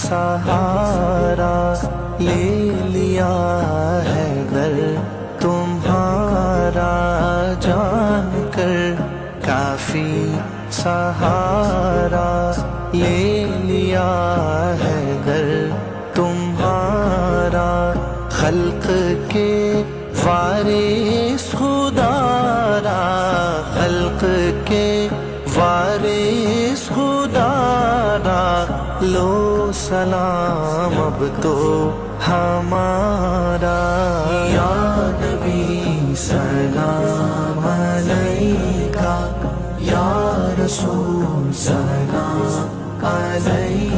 سہارا لے لیا ہے در تمہارا جان کر، کافی سہارا لے لیا ہے در تمہارا، خلق کے وارث خدا را، خلق کے وارث خدا را، لو سلام اب تو ہمارا، یا نبی سلام علیکہ، یا رسول سلام علیکہ۔